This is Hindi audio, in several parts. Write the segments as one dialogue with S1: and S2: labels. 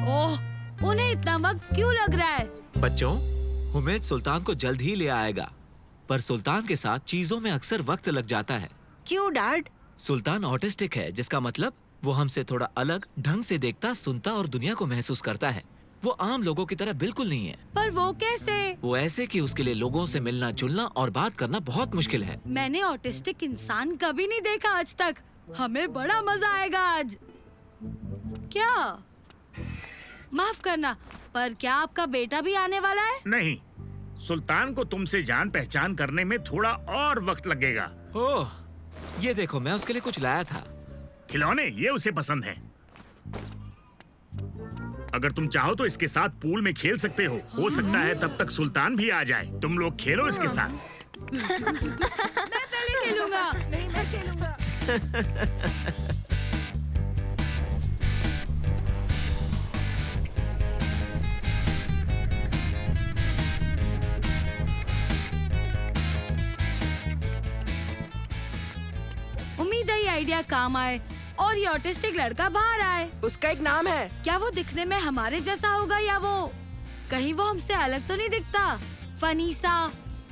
S1: ओह, उन्हें इतना वक्त क्यों लग रहा है?
S2: बच्चों, हुमैद सुल्तान को जल्द ही ले आएगा, पर सुल्तान के साथ चीजों में अक्सर वक्त लग जाता है।
S3: क्यों डैड?
S2: सुल्तान ऑटिस्टिक है, जिसका मतलब वो हमसे थोड़ा अलग ढंग से देखता, सुनता और दुनिया को महसूस करता है। वो आम लोगों की तरह बिल्कुल नहीं है।
S1: पर वो कैसे?
S2: वो ऐसे कि उसके लिए लोगों से मिलना जुलना और बात करना बहुत मुश्किल है।
S1: मैंने ऑटिस्टिक इंसान कभी नहीं देखा आज तक। हमें बड़ा मजा आएगा आज। क्या? माफ करना, पर क्या आपका बेटा भी आने वाला है?
S4: नहीं, सुल्तान को तुमसे जान पहचान करने में थोड़ा और वक्त लगेगा।
S2: ओह, ये देखो, मैं उसके लिए कुछ लाया था।
S4: खिलौने, ये उसे पसंद है। अगर तुम चाहो तो इसके साथ पूल में खेल सकते हो सकता है तब तक सुल्तान भी आ जाए। तुम लोग खेलो इसके साथ।
S1: मैं पहले खेलूंगा।
S3: नहीं, मैं खेलूंगा।
S1: उम्मीद है ये आइडिया काम आए और ये ऑटिस्टिक लड़का बाहर आए।
S3: उसका एक नाम है।
S1: क्या वो दिखने में हमारे जैसा होगा या वो कहीं वो हमसे अलग तो नहीं दिखता? फनी सा,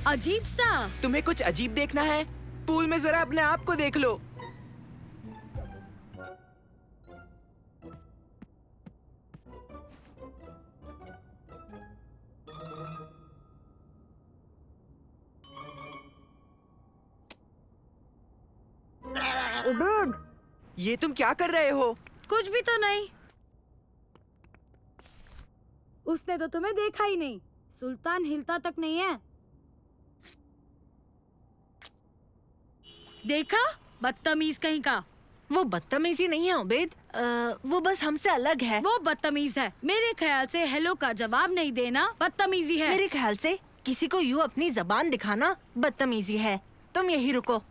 S1: अजीब सा।
S3: तुम्हें कुछ अजीब देखना है? पूल में जरा अपने आप को देख लो। उबेद, ये तुम क्या कर रहे हो?
S1: कुछ भी तो नहीं। उसने तो तुम्हें देखा ही नहीं। सुल्तान हिलता तक नहीं है। देखा, बदतमीज कहीं का।
S5: वो बदतमीजी नहीं है उबेद, वो बस हमसे अलग है।
S1: वो बदतमीज है। मेरे ख्याल से हेलो का जवाब नहीं देना बदतमीजी है।
S5: मेरे ख्याल से किसी को यूं अपनी जबान दिखाना बदतमीजी है। तुम यही रुको।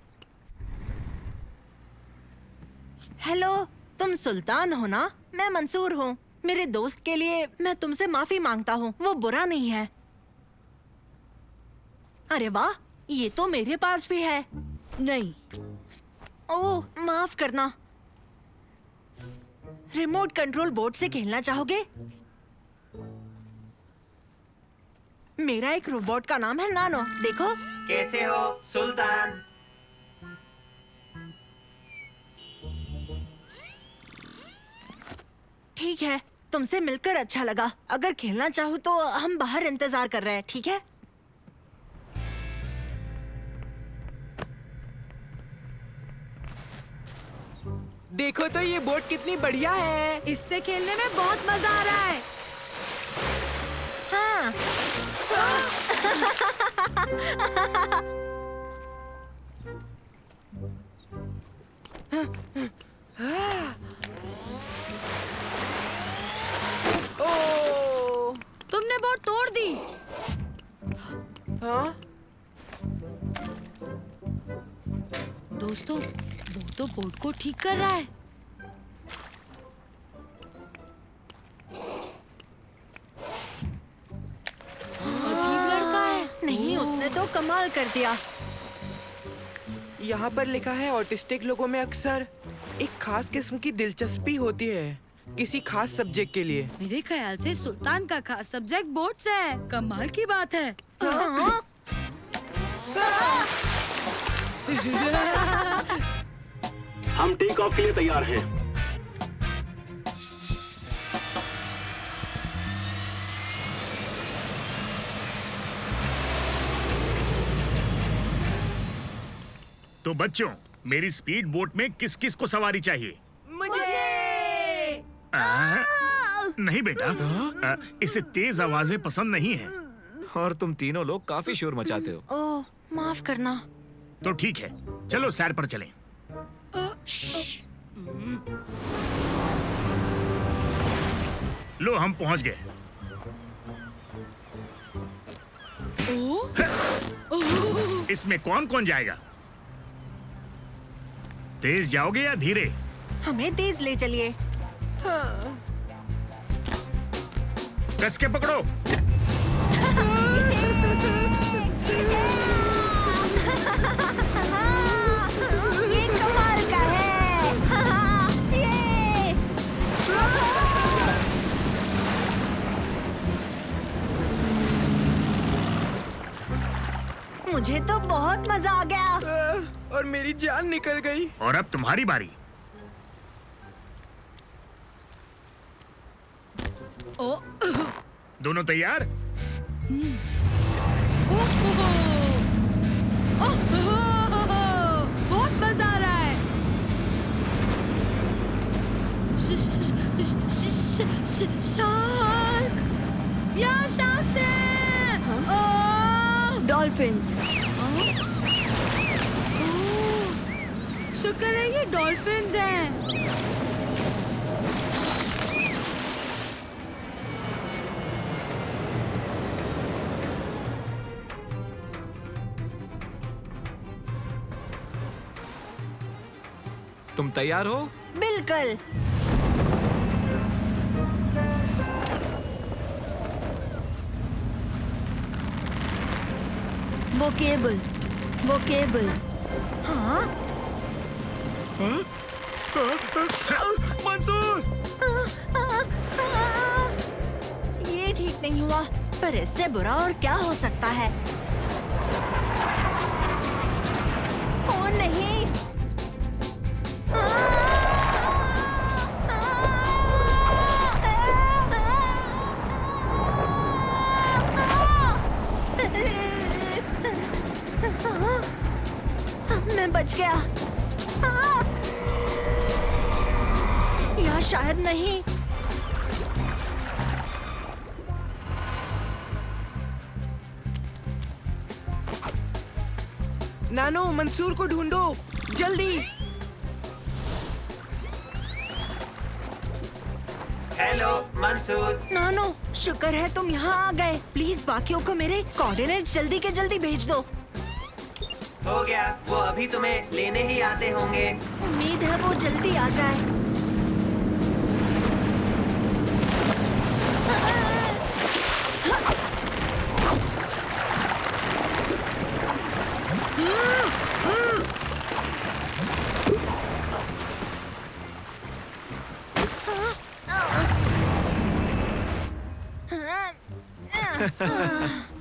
S5: हेलो, तुम सुल्तान हो ना? मैं मंसूर हूँ। मेरे दोस्त के लिए मैं तुमसे माफी मांगता हूँ। वो बुरा नहीं है। अरे वाह, ये तो मेरे पास भी है।
S1: नहीं।
S5: ओह, माफ करना। रिमोट कंट्रोल बोर्ड से खेलना चाहोगे? मेरा एक रोबोट का नाम है नानो। देखो।
S6: कैसे हो सुल्तान?
S5: ठीक है, तुमसे मिलकर अच्छा लगा। अगर खेलना चाहो तो हम बाहर इंतजार कर रहे हैं, ठीक है?
S3: देखो तो ये बोट कितनी बढ़िया है।
S1: इससे खेलने में बहुत मजा आ रहा है।
S5: हाँ।
S3: ओह,
S1: तुमने बोट तोड़ दी।
S3: हाँ?
S1: दोस्तों, वो तो बोट को ठीक कर रहा है। अजीब लड़का है।
S5: नहीं, उसने तो कमाल कर दिया।
S3: यहाँ पर लिखा है ऑटिस्टिक लोगों में अक्सर एक खास किस्म की दिलचस्पी होती है किसी खास सब्जेक्ट के लिए।
S1: मेरे ख्याल से सुल्तान का खास सब्जेक्ट बोट्स है। कमाल की बात है।
S5: हाँ?
S7: हम टेक ऑफ के लिए तैयार हैं।
S4: तो बच्चों, मेरी स्पीड बोट में किस किस को सवारी चाहिए? नहीं बेटा, इसे तेज आवाजें पसंद नहीं है।
S2: और तुम तीनों लोग काफी शोर मचाते हो।
S5: ओह, माफ करना।
S4: तो ठीक है, चलो सैर पर चलें। लो, हम पहुंच गए। इसमें कौन कौन जाएगा? तेज जाओगे या धीरे?
S5: हमें तेज ले चलिए।
S4: कस के पकड़ो।
S5: ये कमाल का है। ये। मुझे तो बहुत मजा आ गया।
S3: और मेरी जान निकल गई।
S4: और अब तुम्हारी बारी।
S1: ओ,
S4: दोनों तैयार?
S1: बहुत मजा आ रहा है। शार्क, यहाँ शार्क्स हैं।
S5: डॉल्फिन्स।
S1: शुक्र है ये डॉल्फिन्स हैं।
S2: तुम तैयार हो?
S5: बिल्कुल। वो केबल। हाँ?
S2: मंसूर!
S5: ये ठीक नहीं हुआ, पर इससे बुरा और क्या हो सकता है? ओ नहीं! मैं बच गया। या शायद नहीं।
S3: नानो, मंसूर को ढूंढो, जल्दी।
S6: हेलो मंसूर।
S5: नानो, शुक्र है तुम यहाँ आ गए। प्लीज बाकियों को मेरे कोऑर्डिनेट जल्दी के जल्दी भेज दो।
S6: हो गया, वो अभी तुम्हें लेने ही आते होंगे।
S5: उम्मीद है वो जल्दी आ जाए।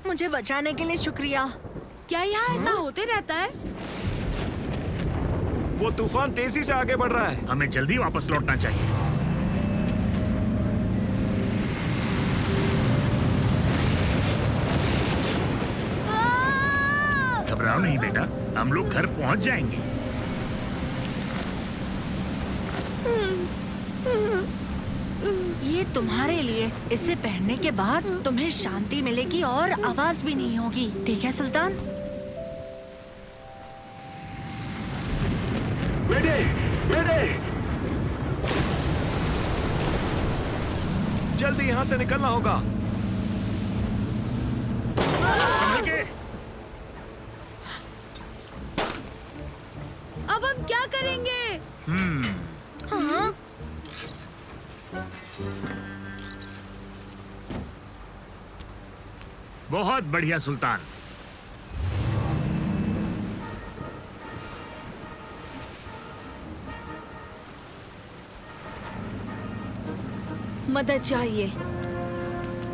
S5: मुझे बचाने के लिए शुक्रिया।
S1: क्या यहाँ ऐसा होते रहता है?
S2: वो तूफान तेजी से आगे बढ़ रहा है।
S4: हमें जल्दी वापस लौटना चाहिए। घबराओ नहीं बेटा, हम लोग घर पहुंच जाएंगे।
S5: ये तुम्हारे लिए। इसे पहनने के बाद तुम्हें शांति मिलेगी और आवाज भी नहीं होगी। ठीक है सुल्तान?
S7: मैडे, मैडे।
S2: जल्दी यहाँ से निकलना होगा।
S4: संभल के।
S1: अब हम क्या करेंगे?
S5: हाँ?
S4: बहुत बढ़िया सुल्तान।
S1: मदद चाहिए,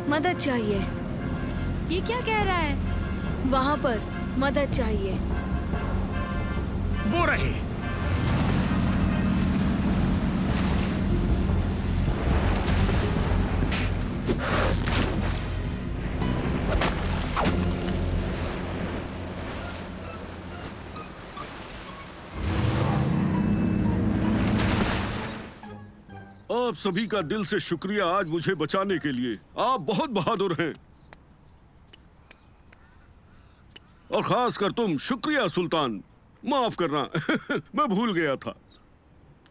S1: मदद चाहिए। ये क्या कह रहा है? वहाँ पर मदद चाहिए।
S4: वो रहे।
S8: आप सभी का दिल से शुक्रिया आज मुझे बचाने के लिए। आप बहुत बहादुर हैं। और खास कर तुम, शुक्रिया सुल्तान। माफ करना मैं भूल गया था।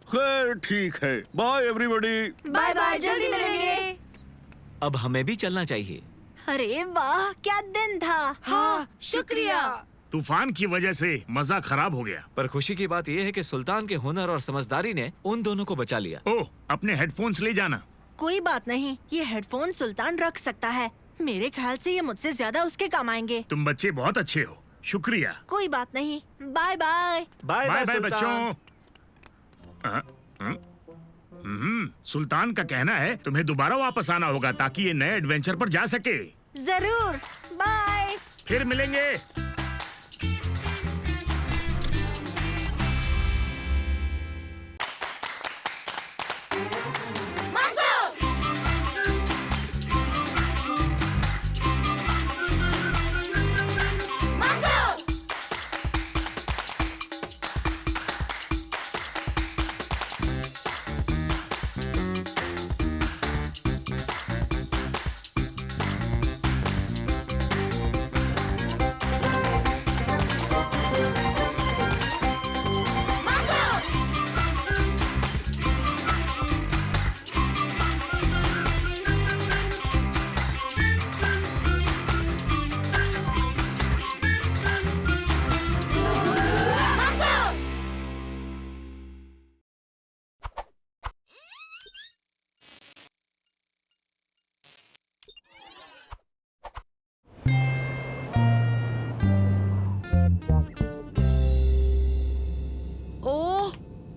S8: खैर ठीक है, बाय एवरीबॉडी।
S5: बाय बाय, जल्दी मिलेंगे।
S2: अब हमें भी चलना चाहिए।
S5: अरे वाह, क्या दिन था।
S1: हाँ, शुक्रिया।
S4: तूफान की वजह से मजा खराब हो गया।
S2: पर खुशी की बात यह है कि सुल्तान के हुनर और समझदारी ने उन दोनों को बचा लिया।
S4: ओह, अपने हेडफोन्स ले जाना।
S5: कोई बात नहीं, ये हेडफोन सुल्तान रख सकता है। मेरे ख्याल से ये मुझसे ज्यादा उसके काम आएंगे।
S4: तुम बच्चे बहुत अच्छे हो, शुक्रिया।
S5: कोई बात नहीं, bye bye.
S2: Bye
S4: bye bye बच्चों। सुल्तान का कहना है तुम्हें दोबारा वापस आना होगा ताकि ये नए एडवेंचर पर जा सके।
S5: जरूर, बाय।
S4: फिर मिलेंगे।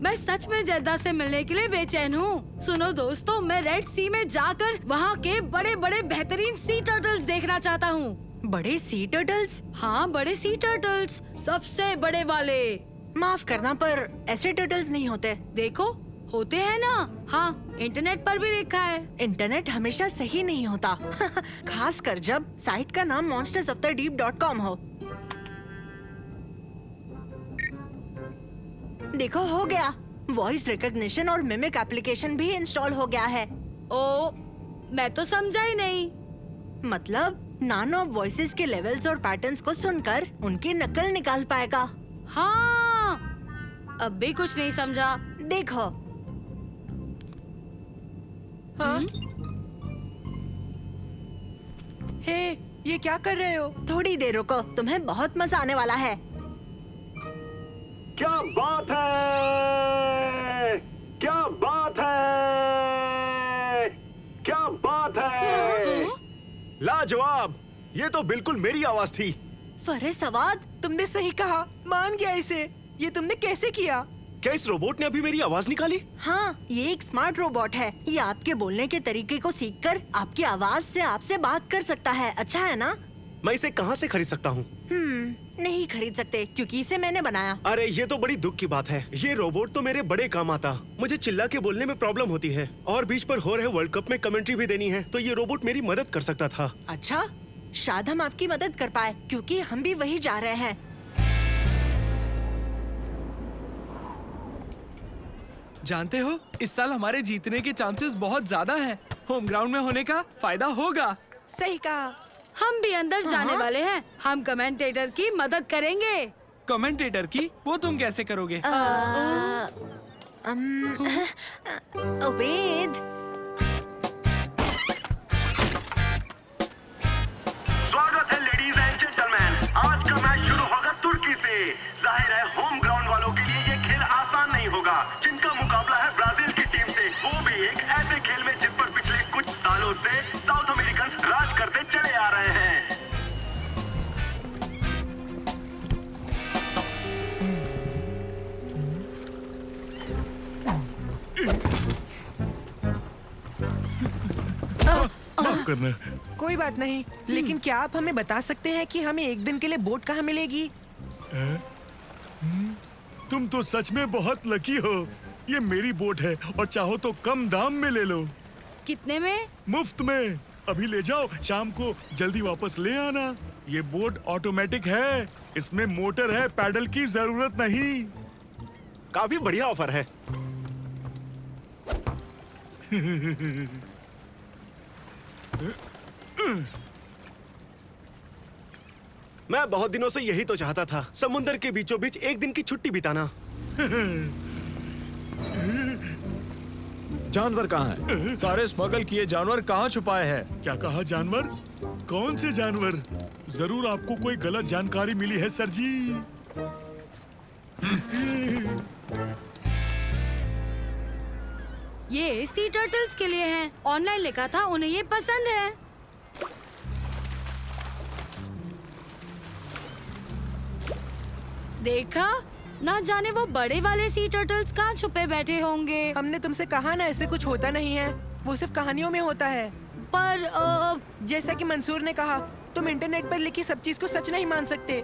S1: मैं सच में जेद्दा से मिलने के लिए बेचैन हूँ। सुनो दोस्तों, मैं रेड सी में जाकर वहाँ के बड़े बड़े बेहतरीन सी टर्टल्स देखना चाहता हूँ।
S5: बड़े सी टर्टल्स?
S1: हाँ, बड़े सी टर्टल्स, सबसे बड़े वाले।
S5: माफ करना, पर ऐसे टर्टल्स नहीं होते।
S1: देखो, होते हैं ना। हाँ, इंटरनेट पर भी देखा है।
S5: इंटरनेट हमेशा सही नहीं होता खास कर जब साइट का नाम monstersofthedeep.com हो। देखो, हो गया। वॉइस रिकॉग्निशन और मिमिक एप्लीकेशन भी इंस्टॉल हो गया है।
S1: ओ, मैं तो समझा ही नहीं।
S5: मतलब नानो अब वॉइसेस के लेवल्स और पैटर्न्स को सुनकर उनकी नकल निकाल पाएगा।
S1: हाँ, अब भी कुछ नहीं समझा।
S5: देखो।
S3: हाँ? हे, ये क्या कर रहे हो?
S5: थोड़ी देर रुको, तुम्हें बहुत मजा आने वाला है।
S7: क्या बात है, क्या बात है, क्या बात है।
S9: लाजवाब, ये तो बिल्कुल मेरी आवाज थी।
S5: फरे सवाद,
S3: तुमने सही कहा, मान गया इसे। ये तुमने कैसे किया?
S9: क्या इस रोबोट ने अभी मेरी आवाज निकाली?
S5: हाँ, ये एक स्मार्ट रोबोट है। ये आपके बोलने के तरीके को सीखकर आपकी आवाज से आपसे बात कर सकता है। अच्छा है ना?
S9: मैं इसे कहाँ से खरीद सकता हूँ?
S5: नहीं खरीद सकते क्योंकि इसे मैंने बनाया।
S9: अरे ये तो बड़ी दुख की बात है। ये रोबोट तो मेरे बड़े काम आता। मुझे चिल्ला के बोलने में प्रॉब्लम होती है और बीच पर हो रहे वर्ल्ड कप में कमेंट्री भी देनी है, तो ये रोबोट मेरी मदद कर सकता था।
S5: अच्छा, शायद हम आपकी मदद कर पाए क्योंकि हम भी वही जा रहे हैं।
S10: जानते हो, इस साल हमारे जीतने के चांसेस बहुत ज्यादा हैं। होम ग्राउंड में होने का फायदा होगा।
S3: सही कहा।
S1: हम भी अंदर जाने वाले हैं। हम कमेंटेटर की मदद करेंगे।
S10: कमेंटेटर की? वो तुम कैसे करोगे?
S5: अवैध।
S7: स्वागत है लेडीज एंड जेंटलमैन। आज का मैच शुरू होगा तुर्की से। जाहिर है होम ग्राउंड वालों के लिए ये खेल आसान नहीं होगा। जिनका मुकाबला है ब्राजील की टीम से, वो भी एक ऐसे खेल में जिस पर पिछले कुछ सालों से साउथ अमेरिकन राज करते चले आ रहे हैं।
S4: माफ करना।
S3: कोई बात नहीं, लेकिन क्या आप हमें बता सकते हैं कि हमें एक दिन के लिए बोट कहाँ मिलेगी?
S4: तुम तो सच में बहुत लकी हो। ये मेरी बोट है और चाहो तो कम दाम में ले लो।
S1: कितने में?
S4: मुफ्त में। अभी ले जाओ, शाम को जल्दी वापस ले आना। ये बोट ऑटोमेटिक है, इसमें मोटर है, पैडल की जरूरत नहीं।
S9: काफी बढ़िया ऑफर है। मैं बहुत दिनों से यही तो चाहता था, समुंदर के बीचों बीच एक दिन की छुट्टी बिताना।
S10: जानवर कहाँ है? सारे स्मगल किए जानवर कहाँ छुपाए हैं?
S4: क्या कहा जानवर? कौन से जानवर? जरूर आपको कोई गलत जानकारी मिली है सर जी।
S1: ये सी टर्टल्स के लिए हैं। ऑनलाइन लिखा था, उन्हें ये पसंद है। देखा? ना जाने वो बड़े वाले सी टर्टल्स कहाँ छुपे बैठे होंगे।
S3: हमने तुमसे कहा ना, ऐसे कुछ होता नहीं है। वो सिर्फ कहानियों में होता है।
S1: पर
S3: जैसा कि मंसूर ने कहा, तुम इंटरनेट पर लिखी सब चीज को सच नहीं मान सकते।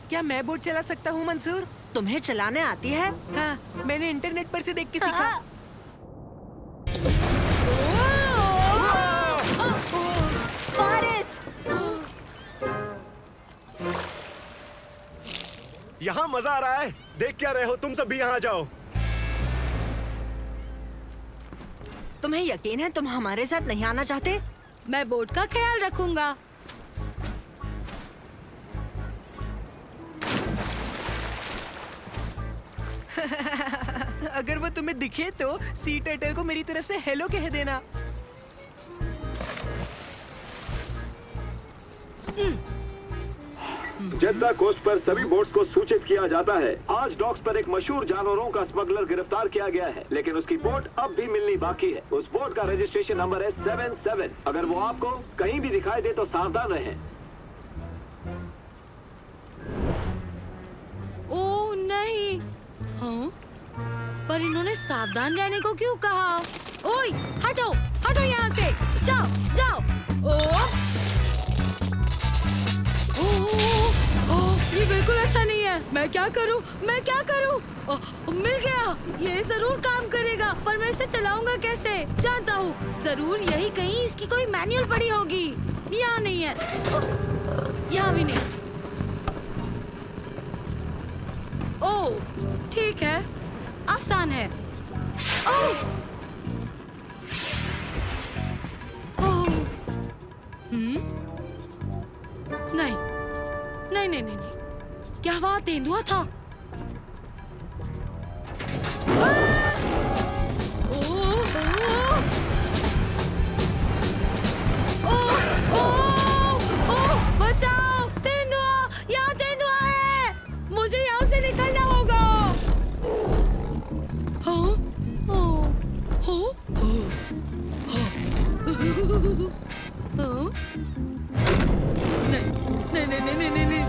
S3: क्या मैं बोट चला सकता हूँ मंसूर?
S5: तुम्हें चलाने आती है?
S3: हाँ, मैंने इंटरनेट पर से देख के सीखा।
S5: फारिस!
S9: यहाँ मजा आ रहा है। देख क्या रहे हो? तुम सब भी यहाँ जाओ।
S5: तुम्हें यकीन है तुम हमारे साथ नहीं आना चाहते?
S1: मैं बोट का ख्याल रखूंगा।
S3: अगर वो तुम्हें दिखे तो सी टर्टल को मेरी तरफ से हेलो कह देना।
S7: जेद्दा कोस्ट पर सभी बोट्स को सूचित किया जाता है। आज डॉक्स पर एक मशहूर जानवरों का स्मगलर गिरफ्तार किया गया है, लेकिन उसकी बोट अब भी मिलनी बाकी है। उस बोट का रजिस्ट्रेशन नंबर है 77। अगर वो आपको कहीं भी दिखाई दे तो सावधान रहें।
S1: ओह नहीं। हाँ? पर इन्होंने सावधान रहने को क्यों कहा? ओए, हटो, हटो यहाँ से। जाओ, जाओ। ये बिल्कुल अच्छा नहीं है। मैं क्या करूं? मैं क्या करूं? मिल गया। ये जरूर काम करेगा, पर मैं इसे चलाऊंगा कैसे? जानता हूँ, जरूर यही कहीं इसकी कोई मैनुअल पड़ी होगी। यहाँ नहीं है, यहाँ भी नहीं। ओह, ठीक है, आसान है। ओह, नहीं, नहीं, नहीं, नहीं, क्या वहाँ तेंदुआ था? बचाओ, तेंदुआ! यहाँ तेंदुआ है! मुझे यहाँ से निकलना होगा। नहीं, नहीं, नहीं, नहीं, नहीं, नहीं।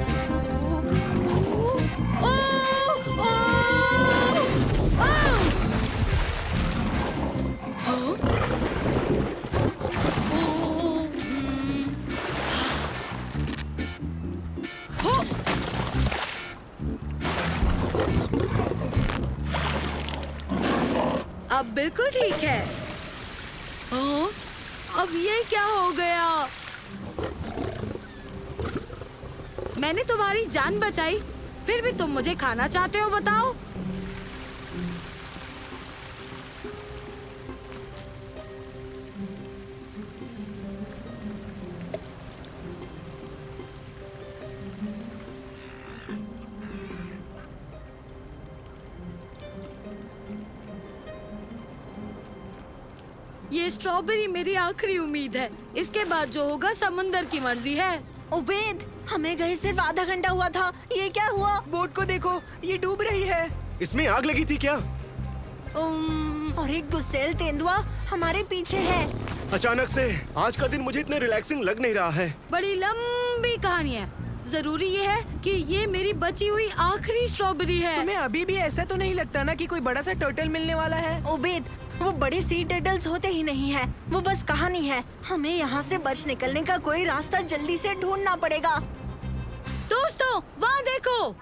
S1: अब बिल्कुल ठीक है। हाँ? अब ये क्या हो गया? मैंने तुम्हारी जान बचाई, फिर भी तुम मुझे खाना चाहते हो? बताओ। ये स्ट्रॉबेरी मेरी आखिरी उम्मीद है। इसके बाद जो होगा समुंदर की मर्जी है।
S5: उबैद, हमें गए सिर्फ आधा घंटा हुआ था। ये क्या हुआ?
S3: बोट को देखो, ये डूब रही है।
S9: इसमें आग लगी थी क्या?
S5: और एक गुस्सेल तेंदुआ हमारे पीछे है।
S9: अचानक से आज का दिन मुझे इतने रिलैक्सिंग लग नहीं रहा है।
S1: बड़ी लंबी कहानी है। जरूरी ये है कि ये मेरी बची हुई आखिरी स्ट्रॉबेरी है।
S3: तुम्हें अभी भी ऐसा तो नहीं लगता ना कि कोई बड़ा सा टर्टल मिलने वाला है?
S5: उबैद, वो बड़े सी टर्टल्स होते ही नहीं है, वो बस कहानी है। हमें यहाँ से बच निकलने का कोई रास्ता जल्दी से ढूंढना पड़ेगा।
S1: दोस्तों, वहाँ देखो।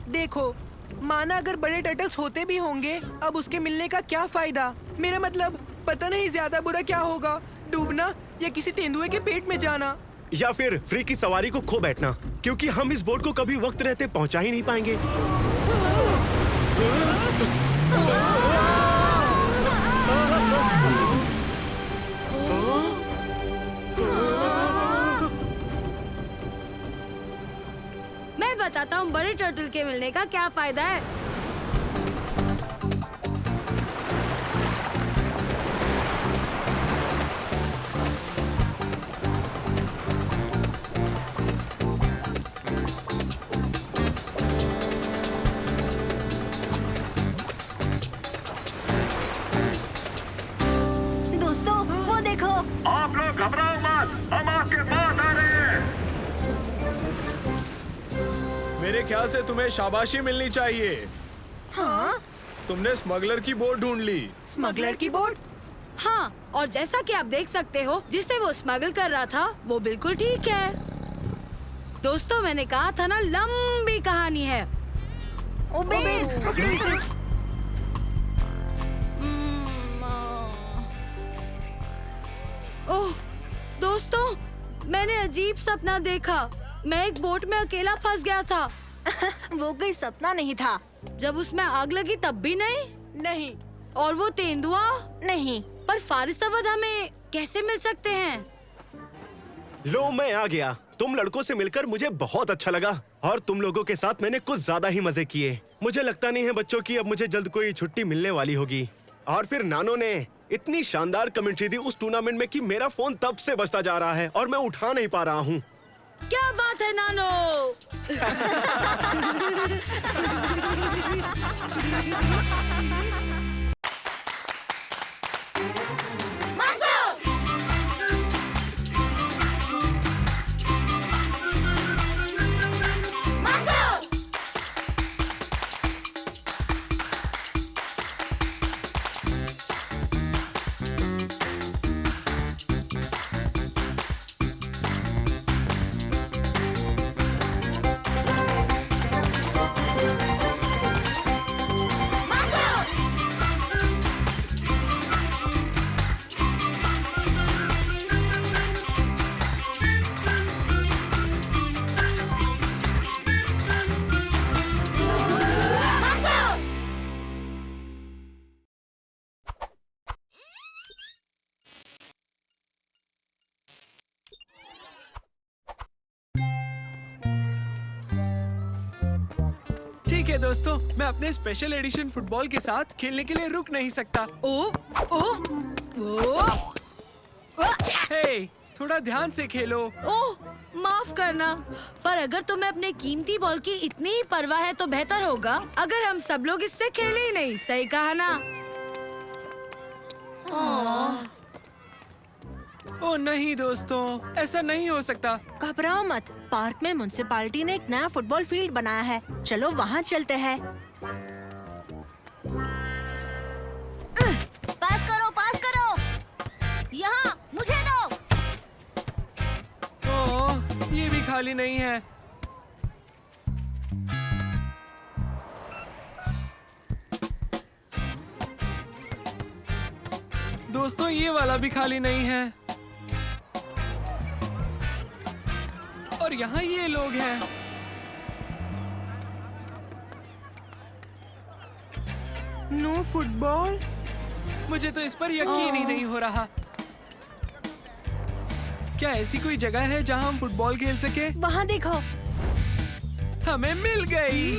S3: देखो, माना अगर बड़े टर्टल्स होते भी होंगे, अब उसके मिलने का क्या फायदा? मेरा मतलब, पता नहीं ज्यादा बुरा क्या होगा, डूबना या किसी तेंदुए के पेट में जाना।
S9: या फिर फ्री की सवारी को खो बैठना, क्योंकि हम इस बोट को कभी वक्त रहते पहुंचा ही नहीं पाएंगे।
S1: मैं बताता हूँ बड़े टर्टल के मिलने का क्या फायदा है।
S5: दोस्तों वो देखो।
S7: आप लोग घबराओ मत, हम आपके पास आ रहे हैं।
S10: मेरे ख्याल से तुम्हें शाबाशी मिलनी चाहिए।
S5: हाँ?
S10: तुमने स्मगलर की बोट ढूंढ ली।
S5: स्मगलर की बोट?
S1: हाँ, और जैसा कि आप देख सकते हो, जिसे वो स्मगल कर रहा था वो बिल्कुल ठीक है। दोस्तों, मैंने कहा था ना, लंबी कहानी है।
S5: उबेद,
S3: पकड़ो इसे।
S1: ओह दोस्तों, मैंने अजीब सपना देखा। मैं एक बोट में अकेला फंस गया था।
S5: वो कोई सपना नहीं था।
S1: जब उसमें आग लगी तब भी नहीं।
S5: नहीं।
S1: और वो तेंदुआ
S5: नहीं।
S1: पर फारिस अवध हमें कैसे मिल सकते हैं?
S9: लो, मैं आ गया। तुम लड़कों से मिलकर मुझे बहुत अच्छा लगा और तुम लोगों के साथ मैंने कुछ ज्यादा ही मजे किए। मुझे लगता नहीं है बच्चों की अब मुझे जल्द कोई छुट्टी मिलने वाली होगी। और फिर नानो ने इतनी शानदार कमेंट्री दी उस टूर्नामेंट में कि मेरा फोन तब से बजता जा रहा है और मैं उठा नहीं पा रहा हूँ।
S1: क्या बात है नानो।
S10: ठीक है दोस्तों, मैं अपने स्पेशल एडिशन फुटबॉल के साथ खेलने के लिए रुक नहीं सकता।
S1: ओ, ओ, ओ,
S10: हे, थोड़ा ध्यान से खेलो।
S1: ओह, माफ करना, पर अगर तुम्हें अपने कीमती बॉल की इतनी ही परवाह है तो बेहतर होगा अगर हम सब लोग इससे खेले ही नहीं। सही कहा ना?
S10: ओ नहीं दोस्तों, ऐसा नहीं हो सकता।
S5: घबराओ मत। पार्क में म्युनिसिपैलिटी ने एक नया फुटबॉल फील्ड बनाया है। चलो वहाँ चलते हैं।
S11: पास करो। यहाँ मुझे दो।
S10: ओह, ये भी खाली नहीं है। दोस्तों, ये वाला भी खाली नहीं है। और यहाँ ये लोग हैं।
S3: Know football?
S10: मुझे तो इस पर यकीन ही नहीं हो रहा। क्या ऐसी कोई जगह है जहाँ हम फुटबॉल खेल सके?
S5: वहाँ देखो।
S10: हमें मिल गई।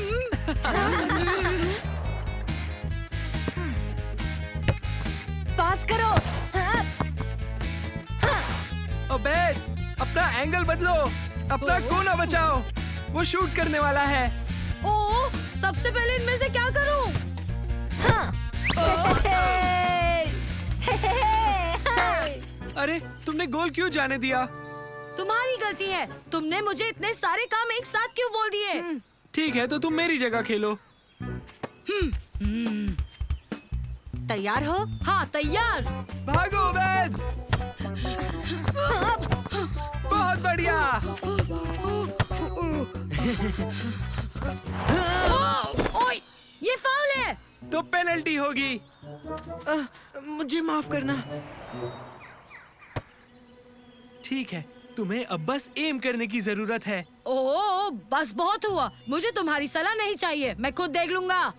S5: पास करो। हाँ।
S10: ओबेद, अपना एंगल बदलो, अपना कोना बचाओ। वो शूट करने वाला है।
S1: ओह, सबसे पहले इनमें से क्या करूं?
S5: हाँ।
S10: अरे, तुमने गोल क्यों जाने दिया?
S1: तुम्हारी गलती है। तुमने मुझे इतने सारे काम एक साथ क्यों बोल दिए?
S10: ठीक है, तो तुम मेरी जगह खेलो।
S5: तैयार हो?
S1: हाँ, तैयार।
S10: भागो ओबेद। बहुत बढ़िया।
S1: ओए, ये फाउल है।
S10: तो पेनल्टी होगी।
S3: मुझे माफ करना।
S10: ठीक है, तुम्हें अब बस एम करने की जरूरत है।
S1: ओह बस बहुत हुआ, मुझे तुम्हारी सलाह नहीं चाहिए, मैं खुद देख लूंगा।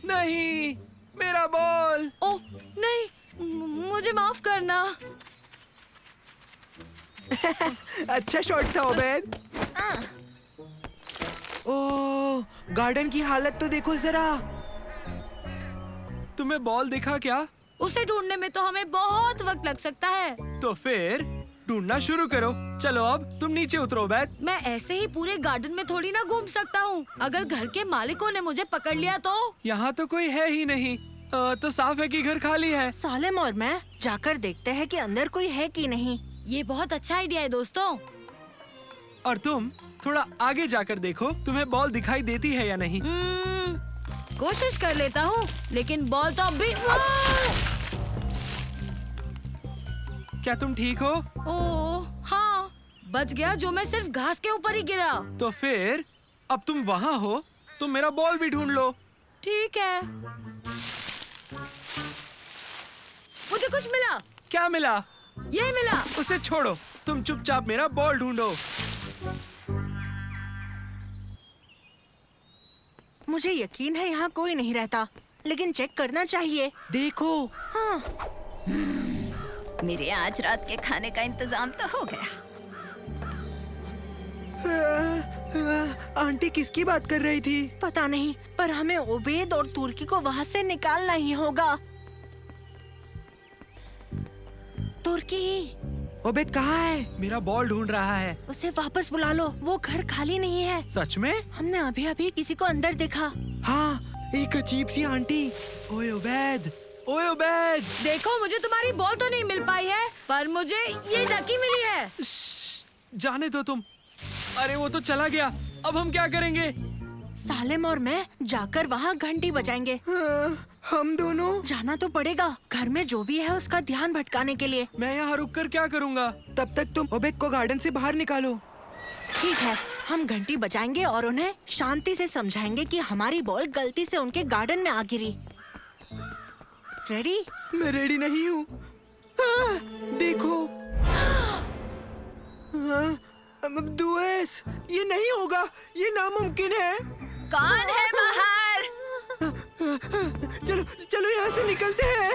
S10: नहीं, मेरा बॉल।
S1: ओह नहीं, मुझे माफ करना।
S3: अच्छा शॉट था ओबेद। ओह, गार्डन की हालत तो देखो जरा।
S10: तुम्हें बॉल दिखा क्या?
S1: उसे ढूंढने में तो हमें बहुत वक्त लग सकता है।
S10: तो फिर ढूंढना शुरू करो। चलो अब तुम नीचे उतरो ओबेद।
S1: मैं ऐसे ही पूरे गार्डन में थोड़ी ना घूम सकता हूँ। अगर घर के मालिकों ने मुझे पकड़ लिया तो?
S10: यहाँ तो कोई है ही नहीं। तो साफ है कि घर खाली है।
S5: सालेम और मैं जाकर देखते हैं कि अंदर कोई है कि नहीं।
S1: ये बहुत अच्छा आइडिया है दोस्तों।
S10: और तुम थोड़ा आगे जाकर देखो, तुम्हें बॉल दिखाई देती है या नहीं।
S1: कोशिश कर लेता हूँ, लेकिन बॉल तो अभी।
S10: क्या तुम ठीक हो?
S1: ओह हाँ, बच गया, जो मैं सिर्फ घास के ऊपर ही गिरा।
S10: तो फिर अब तुम वहाँ हो, तुम मेरा बॉल भी ढूंढ लो।
S1: ठीक है। मुझे कुछ मिला।
S10: क्या मिला?
S1: ये मिला।
S10: उसे छोड़ो, तुम चुपचाप मेरा बॉल ढूंढो।
S5: मुझे यकीन है यहाँ कोई नहीं रहता, लेकिन चेक करना चाहिए।
S3: देखो।
S5: हाँ।
S11: मेरे आज रात के खाने का इंतजाम तो हो गया।
S3: आंटी किसकी बात कर रही थी?
S5: पता नहीं, पर हमें ओबेद और तुर्की को वहाँ से निकालना ही होगा। तुर्की,
S3: ओबेद कहाँ है?
S10: मेरा बॉल ढूंढ रहा है।
S5: उसे वापस बुला लो, वो घर खाली नहीं है।
S10: सच में?
S5: हमने अभी अभी किसी को अंदर देखा।
S3: हाँ, एक अजीब सी आंटी।
S10: ओए ओबेद, ओए ओबेद।
S1: देखो, मुझे तुम्हारी बॉल तो नहीं मिल पाई है, पर मुझे ये डकी मिली है।
S10: जाने दो तुम। अरे वो तो चला गया, अब हम क्या करेंगे?
S5: सालेम और मैं जाकर वहाँ घंटी बजाएंगे।
S3: हम दोनों
S5: जाना तो पड़ेगा, घर में जो भी है उसका ध्यान भटकाने के लिए।
S10: मैं यहाँ रुककर क्या करूँगा?
S3: तब तक तुम ओबेद को गार्डन से बाहर निकालो।
S5: ठीक है, हम घंटी बजाएंगे और उन्हें शांति से समझाएंगे कि हमारी बॉल गलती से उनके गार्डन में आ गिरी। रेडी?
S3: मैं रेडी नहीं हूँ। देखो। दुएस, ये नहीं होगा, ये नामुमकिन है।
S11: कौन है बाहर?
S3: चलो चलो यहाँ से निकलते हैं।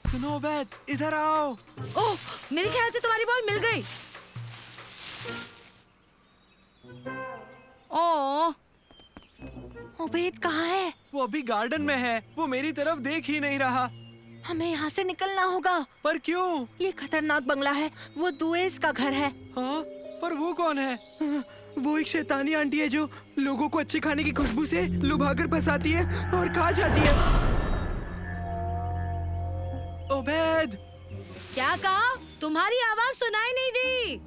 S10: सुनो ओबेद, इधर आओ।
S1: ओह, मेरे ख्याल से तुम्हारी बॉल मिल गई। ओह,
S5: ओबेद कहाँ है?
S10: वो अभी गार्डन में है, वो मेरी तरफ देख ही नहीं रहा।
S5: हमें यहाँ से निकलना होगा।
S10: पर क्यों?
S5: ये खतरनाक बंगला है, वो दुएस का घर है।
S10: हाँ, पर वो कौन है?
S3: वो एक शैतानी आंटी है जो लोगों को अच्छे खाने की खुशबू से लुभाकर फंसाती है और खा जाती है।
S10: ओबेद,
S1: क्या कहा? तुम्हारी आवाज सुनाई नहीं दी।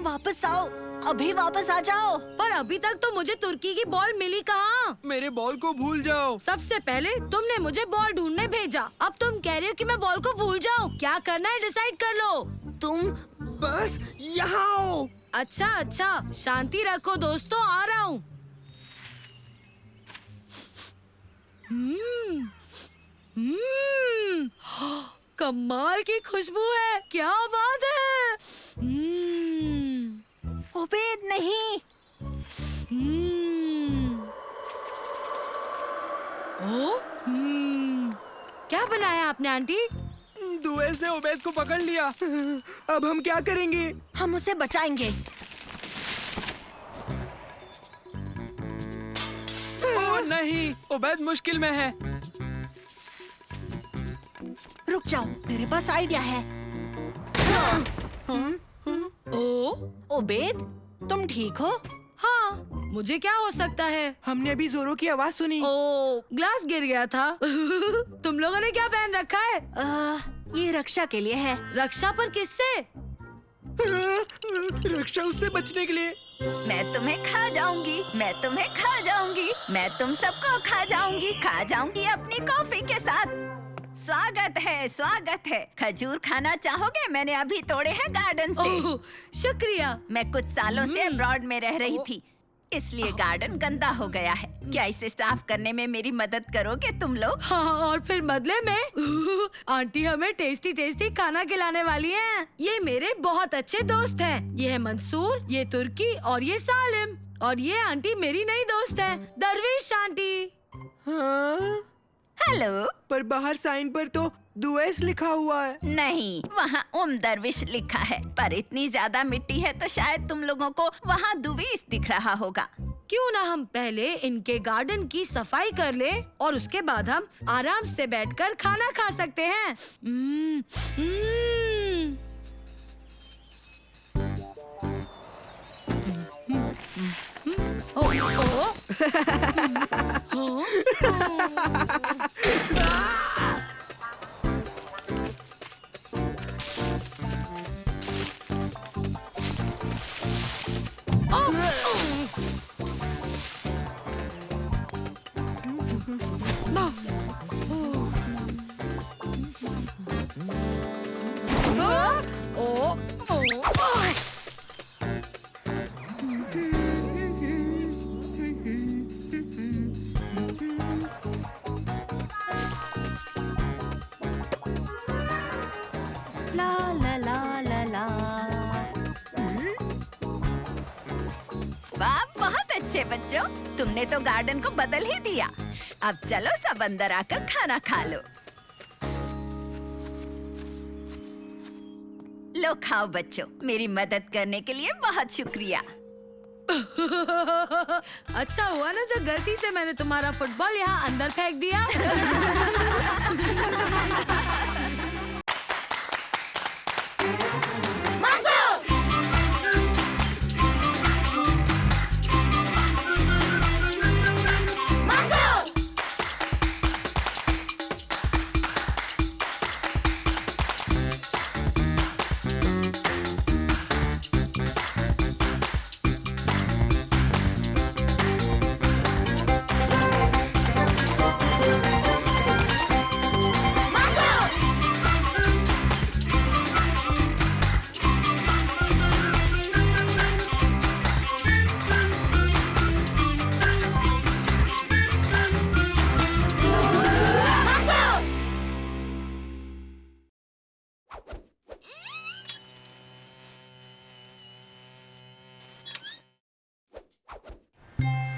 S5: वापस आओ, अभी वापस आ जाओ।
S1: पर अभी तक तो मुझे तुर्की की बॉल मिली कहाँ?
S10: मेरे बॉल को भूल जाओ।
S1: सबसे पहले तुमने मुझे बॉल ढूंढने भेजा, अब तुम कह रहे हो कि मैं बॉल को भूल जाऊँ। क्या करना है डिसाइड कर लो।
S3: तुम बस यहाँ आओ।
S1: अच्छा अच्छा, शांति रखो दोस्तों, आ रहा हूँ। कमाल की खुशबू है, क्या बात है।
S5: ओबेद नहीं।
S1: क्या बनाया आपने आंटी?
S10: दुएस ने ओबेद को पकड़ लिया।
S3: अब हम क्या करेंगे?
S5: हम उसे बचाएंगे।
S10: ओ नहीं, ओबेद मुश्किल में है।
S5: रुक जाओ, मेरे पास आइडिया है। ओबेद, तुम ठीक हो?
S1: हाँ, मुझे क्या हो सकता है?
S3: हमने अभी जोरों की आवाज सुनी।
S1: ओ, ग्लास गिर गया था। तुम लोगों ने क्या पहन रखा है?
S5: ये रक्षा के लिए है।
S1: रक्षा पर किससे?
S3: रक्षा उससे बचने के लिए।
S11: मैं तुम्हें खा जाऊंगी, मैं तुम्हें खा जाऊंगी, मैं तुम सबको खा जाऊंगी अपनी कॉफी के साथ। स्वागत है, स्वागत है। खजूर खाना चाहोगे? मैंने अभी तोड़े हैं गार्डन से।
S1: ओह, शुक्रिया।
S11: मैं कुछ सालों से अब्रॉड में रह रही थी, इसलिए गार्डन गंदा हो गया है। क्या इसे साफ करने में मेरी मदद करोगे तुम लोग?
S1: हाँ, और फिर बदले में आंटी हमें टेस्टी टेस्टी खाना खिलाने वाली हैं। ये मेरे बहुत अच्छे दोस्त हैं। ये है मंसूर, ये तुर्की और ये सालिम। और ये आंटी मेरी नई दोस्त है, दरवेश आंटी।
S3: हाँ?
S11: हेलो।
S3: पर बाहर साइन पर तो दुएस लिखा हुआ है।
S11: नहीं, वहाँ दरविश लिखा है, पर इतनी ज्यादा मिट्टी है तो शायद तुम लोगों को वहाँ दुवीस दिख रहा होगा।
S1: क्यों ना हम पहले इनके गार्डन की सफाई कर ले और उसके बाद हम आराम से बैठकर खाना खा सकते हैं।
S11: ला ला ला ला ला। वाह, बहुत अच्छे बच्चों, तुमने तो गार्डन को बदल ही दिया। अब चलो सब अंदर आकर खाना खा लो। लो खाओ बच्चों, मेरी मदद करने के लिए बहुत शुक्रिया।
S1: अच्छा हुआ ना जो गलती से मैंने तुम्हारा फुटबॉल यहाँ अंदर फेंक दिया।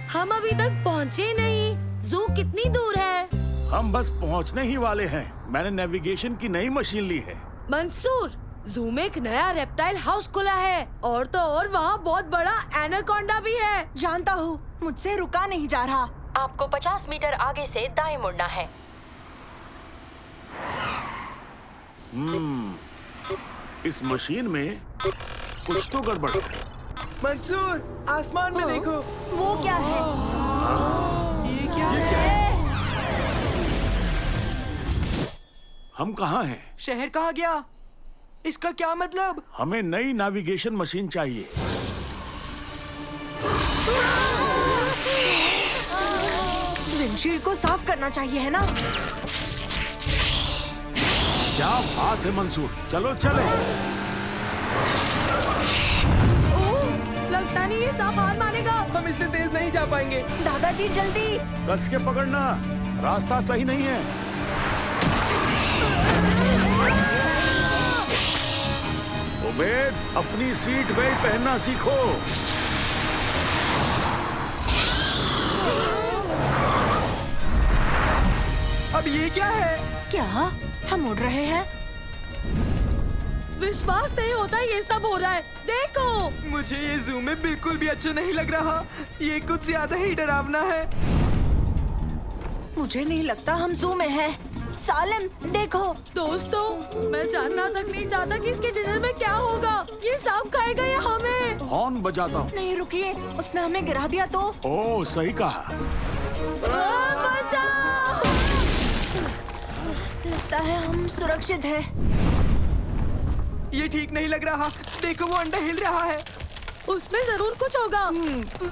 S1: हम अभी तक पहुँचे नहीं। जू कितनी दूर है?
S4: हम बस पहुंचने ही वाले हैं। मैंने नेविगेशन की नई मशीन ली है।
S1: मंसूर, जू में एक नया रेप्टाइल हाउस खुला है और तो और वहाँ बहुत बड़ा एनाकोंडा भी है।
S5: जानता हूँ, मुझसे रुका नहीं जा रहा।
S12: आपको 50 मीटर आगे से दाएं मुड़ना है।
S4: इस मशीन में कुछ तो गड़बड़ है।
S3: मंसूर, आसमान में देखो।
S5: वो क्या है?
S3: ये क्या है?
S4: हम कहाँ हैं?
S3: शहर कहाँ गया? इसका क्या मतलब?
S4: हमें नई नेविगेशन मशीन चाहिए।
S5: विंडशील्ड को साफ करना चाहिए, है ना?
S4: क्या बात है मंसूर, चलो चले।
S1: लगता नहीं ये सांप हार मानेगा।
S3: हम इससे तेज नहीं जा पाएंगे।
S5: दादाजी जल्दी।
S4: कस के पकड़ना, रास्ता सही नहीं है। उबैद, अपनी सीट बेल्ट पहनना सीखो।
S3: अब ये क्या है?
S5: क्या हम उड़ रहे हैं?
S1: विश्वास नहीं होता ये सब हो रहा है। देखो,
S3: मुझे ये जू में बिल्कुल भी अच्छा नहीं लग रहा। ये कुछ ज्यादा ही डरावना है।
S5: मुझे नहीं लगता हम जू में हैं। सालिम, देखो।
S1: दोस्तों, मैं जानना तक नहीं चाहता कि इसके डिनर में क्या होगा। ये सांप खाएगा या हमें?
S4: हॉर्न बजाता हूँ।
S5: नहीं रुकिए, उसने हमें गिरा दिया तो।
S4: ओह, सही कहा।
S1: बचाओ!
S5: लगता है हम सुरक्षित हैं।
S3: ये ठीक नहीं लग रहा। देखो, वो अंडा हिल रहा है।
S1: उसमें जरूर कुछ होगा।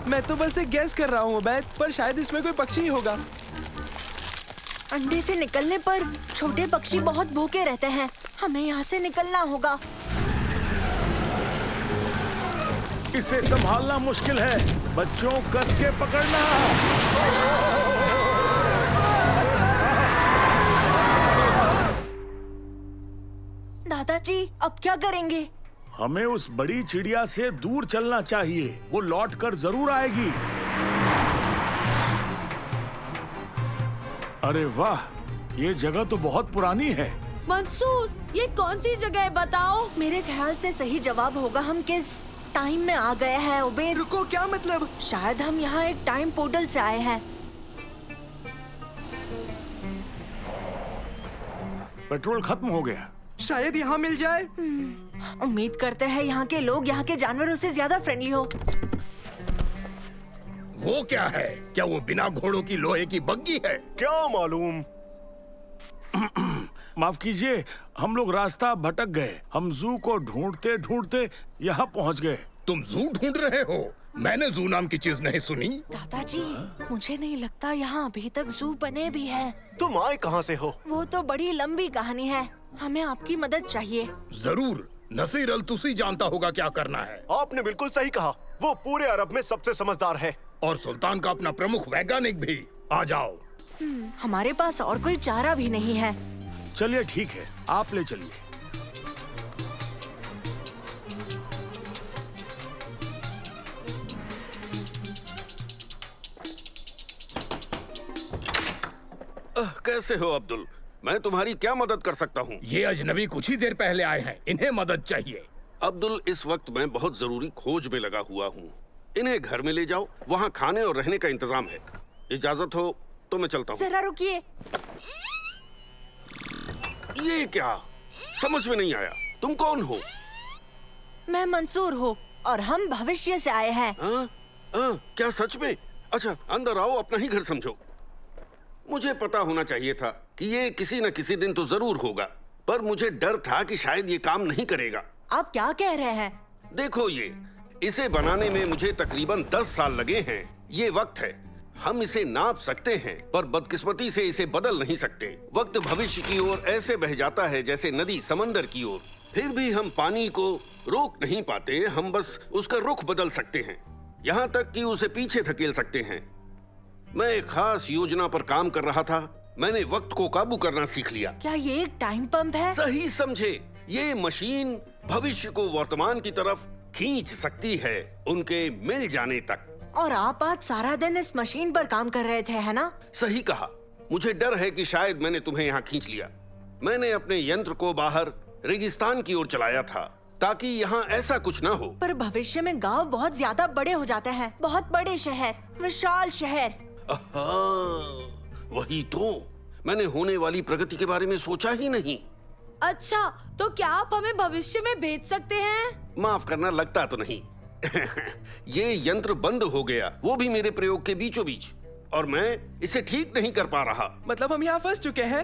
S3: मैं तो बस एक गैस कर रहा हूँ उबैद, पर शायद इसमें कोई पक्षी ही होगा।
S5: अंडे से निकलने पर छोटे पक्षी बहुत भूखे रहते हैं। हमें यहाँ से निकलना होगा।
S4: इसे संभालना मुश्किल है। बच्चों कस के पकड़ना।
S5: दादाजी अब क्या करेंगे?
S4: हमें उस बड़ी चिड़िया से दूर चलना चाहिए। वो लौट कर जरूर आएगी। अरे वाह, ये जगह तो बहुत पुरानी है।
S1: मंसूर, ये कौन सी जगह है बताओ?
S5: मेरे ख्याल से सही जवाब होगा हम किस टाइम में आ गए हैं। उबेर,
S3: रुको, क्या मतलब?
S5: शायद हम यहाँ एक टाइम पोर्टल से आए हैं।
S4: पेट्रोल खत्म हो गया।
S3: शायद यहाँ मिल जाए।
S5: उम्मीद करते हैं यहाँ के लोग यहाँ के जानवरों से ज्यादा फ्रेंडली हो।
S13: वो क्या है? क्या वो बिना घोड़ों की लोहे की बग्गी है?
S9: क्या मालूम।
S4: माफ कीजिए, हम लोग रास्ता भटक गए। हम जू को ढूंढते ढूंढते यहाँ पहुँच गए।
S13: तुम जू ढूंढ रहे हो? मैंने जू नाम की चीज नहीं सुनी।
S5: दादाजी, मुझे नहीं लगता यहाँ अभी तक जू बने भी है।
S9: तुम आए कहाँ से हो?
S5: वो तो बड़ी लंबी कहानी है। हमें आपकी मदद चाहिए।
S13: जरूर। नसीर अल तुसी जानता होगा क्या करना है।
S9: आपने बिल्कुल सही कहा। वो पूरे अरब में सबसे समझदार है।
S13: और सुल्तान का अपना प्रमुख वैज्ञानिक भी। आ जाओ।
S5: हमारे पास और कोई चारा भी नहीं है।
S4: चलिए ठीक है, आप ले चलिए।
S8: कैसे हो अब्दुल? मैं तुम्हारी क्या मदद कर सकता हूँ?
S13: ये अजनबी कुछ ही देर पहले आए हैं, इन्हें मदद चाहिए।
S8: अब्दुल, इस वक्त मैं बहुत जरूरी खोज में लगा हुआ हूँ। इन्हें घर में ले जाओ, वहाँ खाने और रहने का इंतजाम है। इजाजत हो तो मैं चलता हूँ।
S5: जरा रुकिए।
S8: ये क्या? समझ में नहीं आया। तुम कौन हो?
S5: मैं मंसूर हूँ और हम भविष्य से आए हैं।
S8: क्या सच में? अच्छा, अंदर आओ, अपना ही घर समझो। मुझे पता होना चाहिए था कि ये किसी न किसी दिन तो जरूर होगा, पर मुझे डर था कि शायद ये काम नहीं करेगा।
S5: आप क्या कह रहे हैं?
S8: देखो, इसे बनाने में मुझे तकरीबन 10 साल लगे हैं। ये वक्त है, हम इसे नाप सकते हैं, पर बदकिस्मती से इसे बदल नहीं सकते। वक्त भविष्य की ओर ऐसे बह जाता है जैसे नदी समंदर की ओर। फिर भी हम पानी को रोक नहीं पाते, हम बस उसका रुख बदल सकते हैं, यहाँ तक कि उसे पीछे धकेल सकते हैं। मैं एक खास योजना पर काम कर रहा था। मैंने वक्त को काबू करना सीख लिया।
S5: क्या ये एक टाइम पंप है?
S8: सही समझे। ये मशीन भविष्य को वर्तमान की तरफ खींच सकती है, उनके मिल जाने तक।
S5: और आप आज सारा दिन इस मशीन पर काम कर रहे थे, है ना?
S8: सही कहा। मुझे डर है कि शायद मैंने तुम्हें यहाँ खींच लिया। मैंने अपने यंत्र को बाहर रेगिस्तान की ओर चलाया था ताकि यहाँ ऐसा कुछ ना हो।
S5: पर भविष्य में गांव बहुत ज्यादा बड़े हो जाते हैं, बहुत बड़े शहर, विशाल शहर।
S8: वही तो, मैंने होने वाली प्रगति के बारे में सोचा ही नहीं।
S1: अच्छा, तो क्या आप हमें भविष्य में भेज सकते हैं?
S8: माफ करना, लगता तो नहीं। ये यंत्र बंद हो गया, वो भी मेरे प्रयोग के बीचों बीच, और मैं इसे ठीक नहीं कर पा रहा।
S3: मतलब हम यहाँ फंस चुके हैं।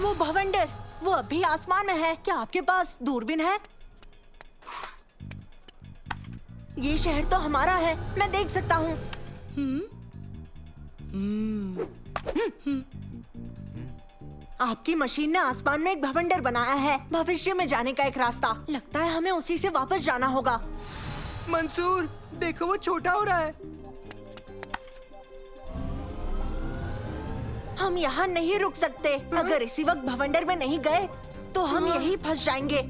S5: वो भवंडर, वो अभी आसमान में है। क्या आपके पास दूरबीन है? ये शहर तो हमारा है, मैं देख सकता हूँ। आपकी मशीन ने आसमान में एक भवंडर बनाया है, भविष्य में जाने का एक रास्ता। लगता है हमें उसी से वापस जाना होगा।
S3: मंसूर, देखो वो छोटा हो रहा है।
S5: हम यहाँ नहीं रुक सकते। अगर इसी वक्त भवंडर में नहीं गए तो हम यहीं फंस जाएंगे।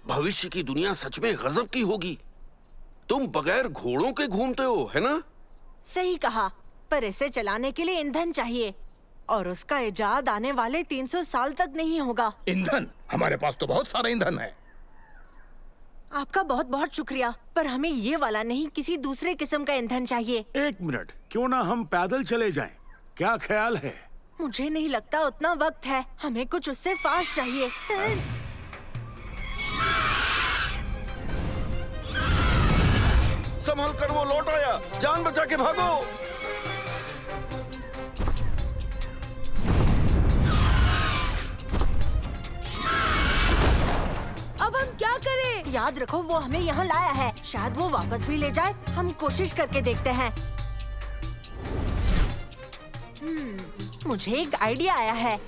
S8: भविष्य की दुनिया सच में गजब की होगी। तुम बगैर घोड़ों के घूमते हो, है ना?
S5: सही कहा, पर इसे चलाने के लिए ईंधन चाहिए और उसका इजाद आने वाले 300 साल तक नहीं होगा।
S13: ईंधन? हमारे पास तो बहुत सारा ईंधन है।
S5: आपका बहुत बहुत शुक्रिया, पर हमें ये वाला नहीं, किसी दूसरे किस्म का ईंधन चाहिए।
S4: एक मिनट, क्यों ना हम पैदल चले जाएं? क्या ख्याल है?
S5: मुझे नहीं लगता उतना वक्त है, हमें कुछ उससे फास्ट चाहिए।
S8: संभल कर, वो लौट आया। जान बचा के भागो।
S1: अब हम क्या करें?
S5: याद रखो, वो हमें यहाँ लाया है, शायद वो वापस भी ले जाए। हम कोशिश करके देखते हैं। मुझे एक आइडिया आया है।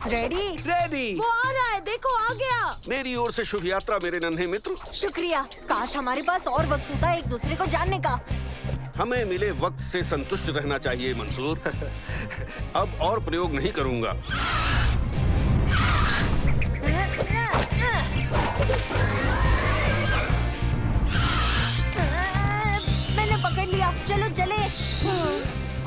S5: रेडी?
S10: रेडी।
S1: वो आ रहा है, देखो आ गया।
S8: मेरी ओर से शुभ यात्रा मेरे नन्हे मित्र।
S5: शुक्रिया। काश हमारे पास और वक्त होता एक दूसरे को जानने का।
S8: हमें मिले वक्त से संतुष्ट रहना चाहिए मंसूर। अब और प्रयोग नहीं करूंगा।
S5: मैंने पकड़ लिया, चलो चले।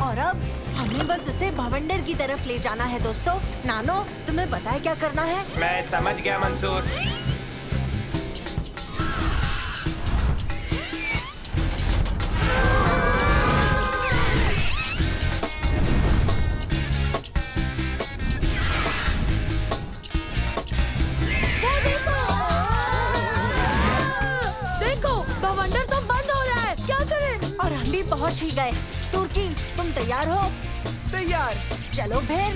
S5: और अब हमें बस उसे भवंडर की तरफ ले जाना है। दोस्तों, नानो तुम्हें पता है क्या करना है?
S6: मैं समझ गया मंसूर।
S5: पहुंच ही गए। तुर्की, तुम तैयार हो?
S3: तैयार।
S5: चलो फिर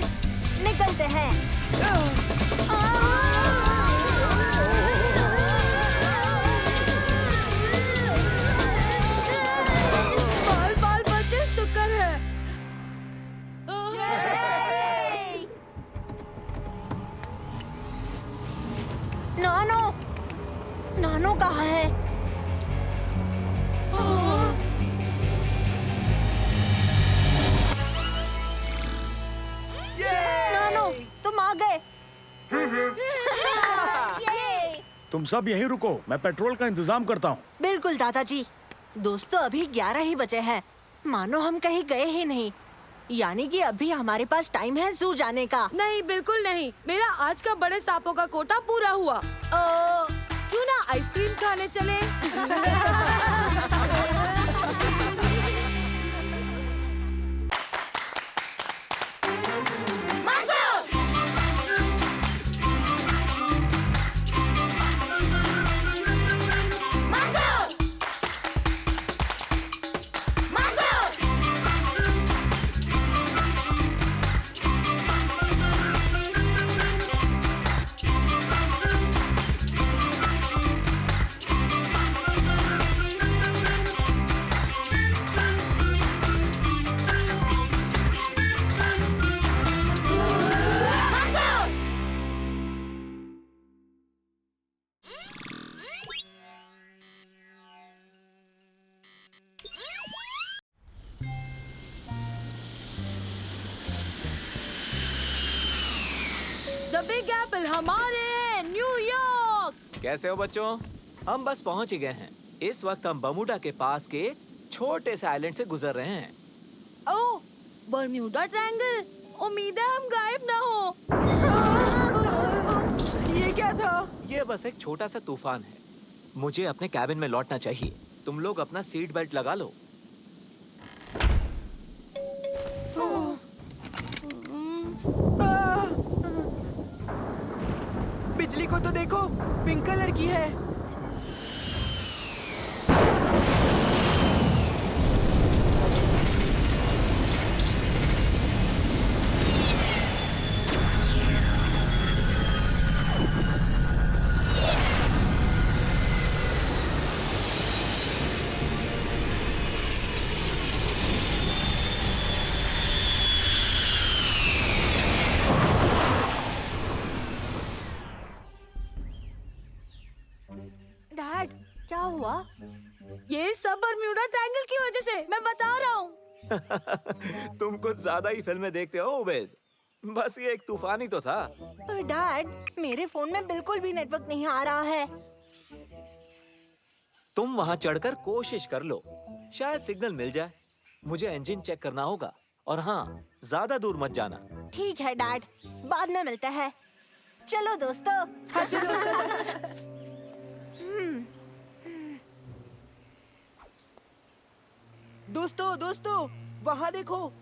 S5: निकलते हैं।
S1: बाल बाल बचे, शुक्र है।
S5: नानो, नानो कहाँ है? तुम आ गए।
S13: तुम सब यहीं रुको, मैं पेट्रोल का इंतजाम करता हूँ।
S5: बिल्कुल दादाजी। दोस्तों, अभी 11 ही बजे हैं। मानो हम कहीं गए ही नहीं। यानी कि अभी हमारे पास टाइम है जू जाने का।
S1: नहीं, बिल्कुल नहीं। मेरा आज का बड़े सांपों का कोटा पूरा हुआ। क्यों ना आइसक्रीम खाने चले? द बिग एप्पल हमारे हैं, न्यूयॉर्क।
S2: कैसे हो बच्चों? हम बस पहुंच ही गए हैं। इस वक्त हम बर्मुडा के पास के छोटे से आइलैंड से गुजर रहे हैं।
S1: ओह, बर्म्यूडा ट्रायंगल। उम्मीद है हम गायब ना हो।
S3: ये क्या था?
S2: ये बस एक छोटा सा तूफान है। मुझे अपने कैबिन में लौटना चाहिए। तुम लोग अपना सीट बेल्ट लगा लो।
S3: बिजली को तो देखो, पिंक कलर की है।
S5: डैड, क्या हुआ?
S1: ये सब बर्म्यूडा ट्रायंगल की वजह से, मैं बता रहा हूँ।
S2: तुम कुछ ज्यादा ही फिल्में देखते हो उबैद। बस ये एक तूफान ही तो था।
S5: पर डैड, मेरे फोन में बिल्कुल भी नेटवर्क नहीं आ रहा है।
S2: तुम वहाँ चढ़कर कोशिश कर लो, शायद सिग्नल मिल जाए। मुझे इंजन चेक करना होगा। और हाँ, ज्यादा दूर मत जाना।
S5: ठीक है डैड, बाद में मिलते हैं। चलो दोस्तों। हाँ, चलो।
S3: दोस्तों, वहाँ देखो।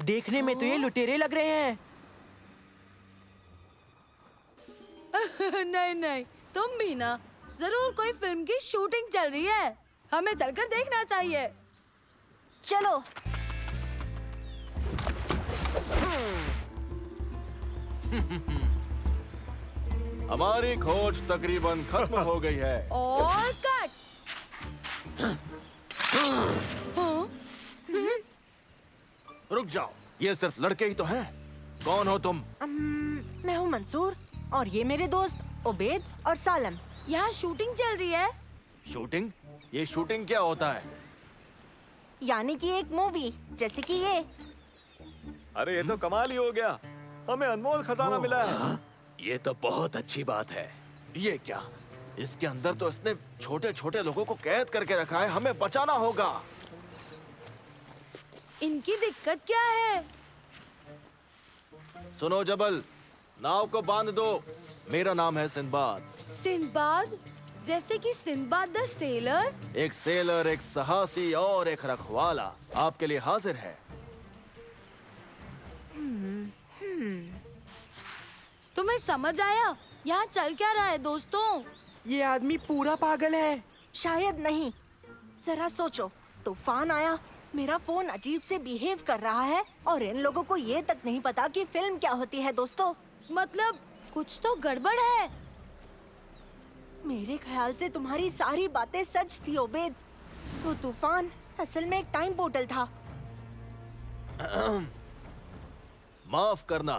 S3: देखने में तो ये लुटेरे लग रहे हैं।
S1: नहीं नहीं, तुम भी ना। जरूर कोई फिल्म की शूटिंग चल रही है। हमें चलकर देखना चाहिए।
S5: चलो।
S14: हमारी खोज तकरीबन खत्म हो गई है।
S1: और कट।
S14: रुक जाओ, ये सिर्फ लड़के ही तो हैं। कौन हो तुम?
S5: मैं हूँ मंसूर और ये मेरे दोस्त उबैद और सालम।
S1: यहाँ शूटिंग चल रही है।
S14: शूटिंग? ये शूटिंग क्या होता है?
S5: यानी कि एक मूवी जैसे कि ये।
S9: अरे ये तो कमाल ही हो गया, हमें अनमोल खजाना मिला है।
S14: ये तो बहुत अच्छी बात है। ये क्या? इसके अंदर तो इसने छोटे छोटे लोगों को कैद करके रखा है, हमें बचाना होगा।
S1: इनकी दिक्कत क्या है?
S14: सुनो जबल, नाव को बांध दो। मेरा नाम है सिंदबाद।
S1: सिंदबाद? जैसे कि सिंदबाद द सेलर?
S14: एक सेलर, एक साहसी और एक रखवाला आपके लिए हाजिर है।
S1: तुम्हें समझ आया यहाँ चल क्या रहा है दोस्तों?
S3: ये आदमी पूरा पागल है।
S5: शायद नहीं, जरा सोचो, तूफान आया, मेरा फोन अजीब से बिहेव कर रहा है और इन लोगों को ये तक नहीं पता कि फिल्म क्या होती है दोस्तों।
S1: मतलब कुछ तो गड़बड़ है।
S5: मेरे ख्याल से तुम्हारी सारी बातें सच थी उबैद। वो तूफान असल में एक टाइम पोर्टल था।
S14: माफ करना,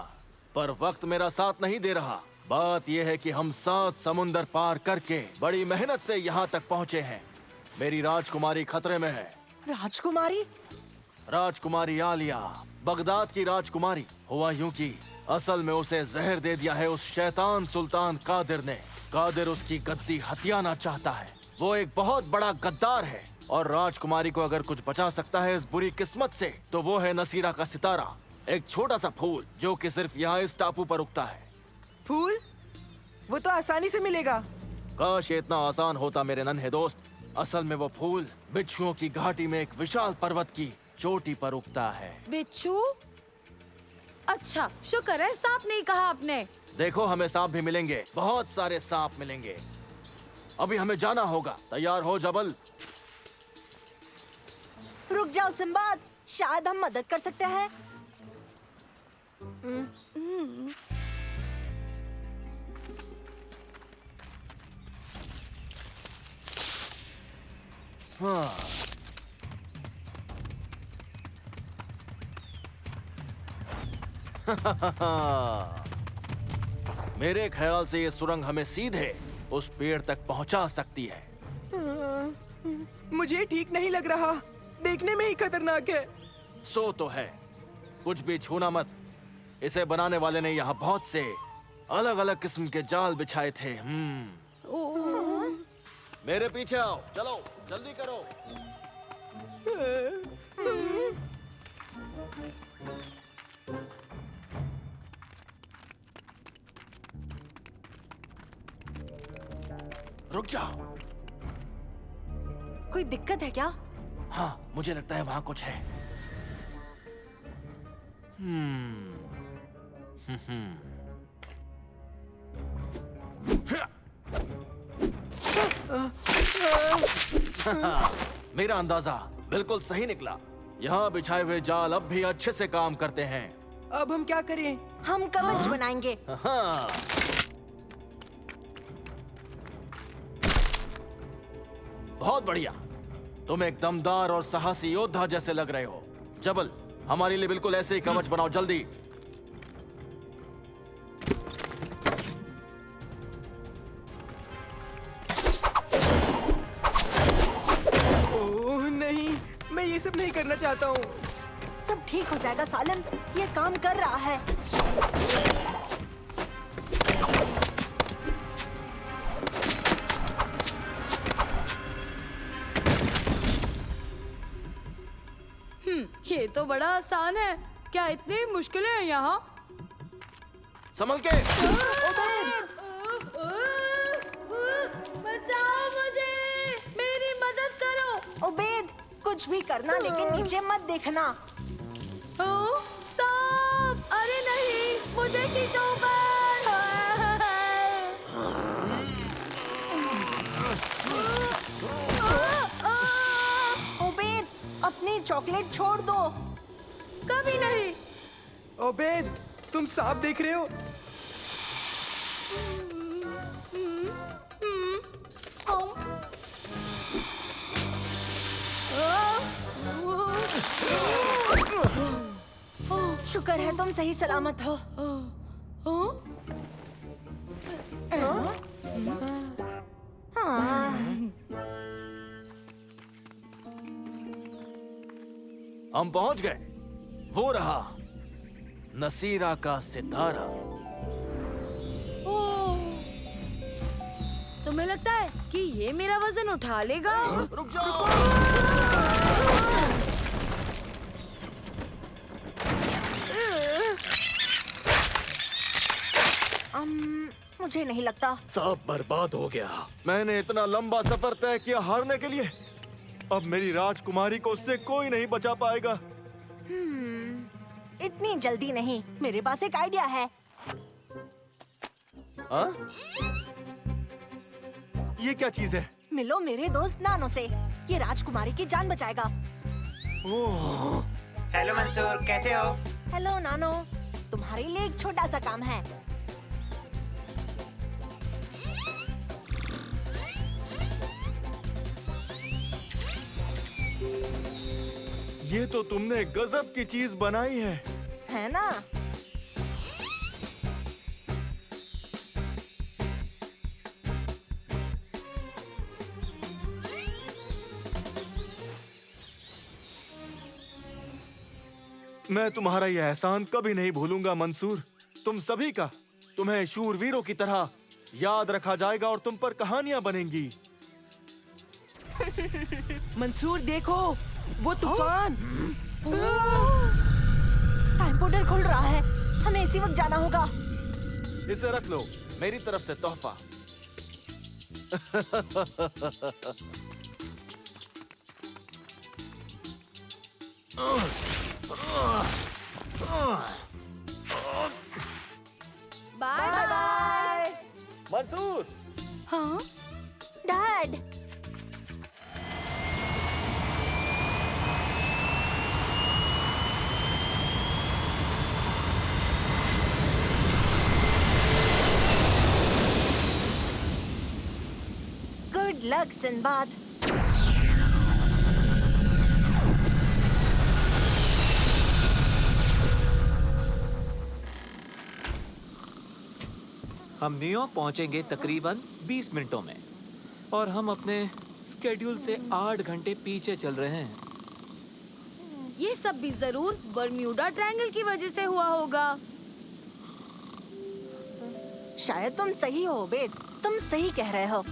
S14: पर वक्त मेरा साथ नहीं दे रहा। बात यह है कि हम 7 समुंदर पार करके बड़ी मेहनत से यहाँ तक पहुँचे हैं। मेरी राजकुमारी खतरे में है।
S5: राजकुमारी?
S14: राजकुमारी आलिया, बगदाद की राजकुमारी। हुआ यूं कि असल में उसे जहर दे दिया है उस शैतान सुल्तान कादिर ने। कादिर उसकी गद्दी हथियाना चाहता है। वो एक बहुत बड़ा गद्दार है और राजकुमारी को अगर कुछ बचा सकता है इस बुरी किस्मत से तो वो है नसीरा का सितारा, एक छोटा सा फूल जो कि सिर्फ यहाँ इस टापू पर उगता है।
S3: फूल? वो तो आसानी से मिलेगा।
S14: काश ये इतना आसान होता मेरे नन्हे दोस्त। असल में वो फूल बिच्छुओं की घाटी में एक विशाल पर्वत की चोटी पर उगता है।
S1: बिच्छू? अच्छा, शुक्र है सांप नहीं कहा आपने।
S14: देखो, हमें सांप भी मिलेंगे, बहुत सारे सांप मिलेंगे। अभी हमें जाना होगा। तैयार हो जबल?
S5: रुक जाओ सिंबाद, शायद हम मदद कर सकते हैं।
S14: हाँ। मेरे ख्याल से ये सुरंग हमें सीधे उस पेड़ तक पहुंचा सकती है।
S3: मुझे ठीक नहीं लग रहा, देखने में ही खतरनाक है।
S14: सो तो है, कुछ भी छूना मत। इसे बनाने वाले ने यहाँ बहुत से अलग अलग किस्म के जाल बिछाए थे। मेरे पीछे आओ, चलो जल्दी करो। रुक जाओ।
S5: कोई दिक्कत है क्या?
S14: हाँ, मुझे लगता है वहां कुछ है। मेरा अंदाजा बिल्कुल सही निकला। यहाँ बिछाए हुए जाल अब भी अच्छे से काम करते हैं।
S3: अब हम क्या करें?
S5: हम कवच बनाएंगे।
S14: हाँ। बहुत बढ़िया, तुम एक दमदार और साहसी योद्धा जैसे लग रहे हो। जबल, हमारे लिए बिल्कुल ऐसे ही कवच बनाओ, जल्दी।
S3: ओह नहीं, मैं ये सब नहीं करना चाहता हूँ।
S5: सब ठीक हो जाएगा सालम, ये काम कर रहा है।
S1: ये तो बड़ा आसान है। क्या इतनी मुश्किलें हैं यहाँ?
S14: संभल के।
S1: बचाओ मुझे, मेरी मदद करो।
S5: उबैद, कुछ भी करना लेकिन नीचे मत देखना।
S1: सांप! अरे नहीं, मुझे खींचो ऊपर।
S5: उबैद, अपनी चॉकलेट छोड़ दो।
S1: कभी नहीं।
S3: उबैद, तुम सांप देख रहे हो?
S5: शुक्र है तुम सही सलामत हो।
S14: हम पहुंच गए। वो रहा नसीरा का सितारा।
S1: तुम्हें लगता है कि ये मेरा वजन उठा लेगा?
S14: रुक जाओ।
S5: मुझे नहीं लगता।
S14: सब बर्बाद हो गया। मैंने इतना लंबा सफर तय किया हारने के लिए। अब मेरी राजकुमारी को उससे कोई नहीं बचा पाएगा।
S5: इतनी जल्दी नहीं, मेरे पास एक आइडिया है।
S14: हाँ? ये क्या चीज है?
S5: मिलो मेरे दोस्त नानो से, ये राजकुमारी की जान बचाएगा।
S6: हेलो मंसूर, कैसे हो?
S5: हेलो नानो, तुम्हारे लिए एक छोटा सा काम है।
S14: ये तो तुमने गजब की चीज बनाई
S5: है ना?
S14: मैं तुम्हारा यह एहसान कभी नहीं भूलूंगा मंसूर। तुम सभी का, तुम्हें शूरवीरों की तरह याद रखा जाएगा और तुम पर कहानियां बनेंगी।
S3: मंसूर देखो, वो तूफान।
S5: टाइम पोर्टल खुल रहा है, हमें इसी वक्त जाना होगा।
S14: इसे रख लो, मेरी तरफ से तोहफा।
S1: Bye bye.
S14: मंसूर।
S5: हाँ? डैड। Good luck Sinbad.
S2: हम न्यूयॉर्क पहुंचेंगे तकरीबन 20 मिनटों में और हम अपने स्केड्यूल से 8 घंटे पीछे चल रहे हैं।
S1: ये सब भी जरूर बर्म्यूडा ट्रायंगल की वजह से हुआ होगा।
S5: शायद तुम सही हो बेद, तुम सही कह रहे हो।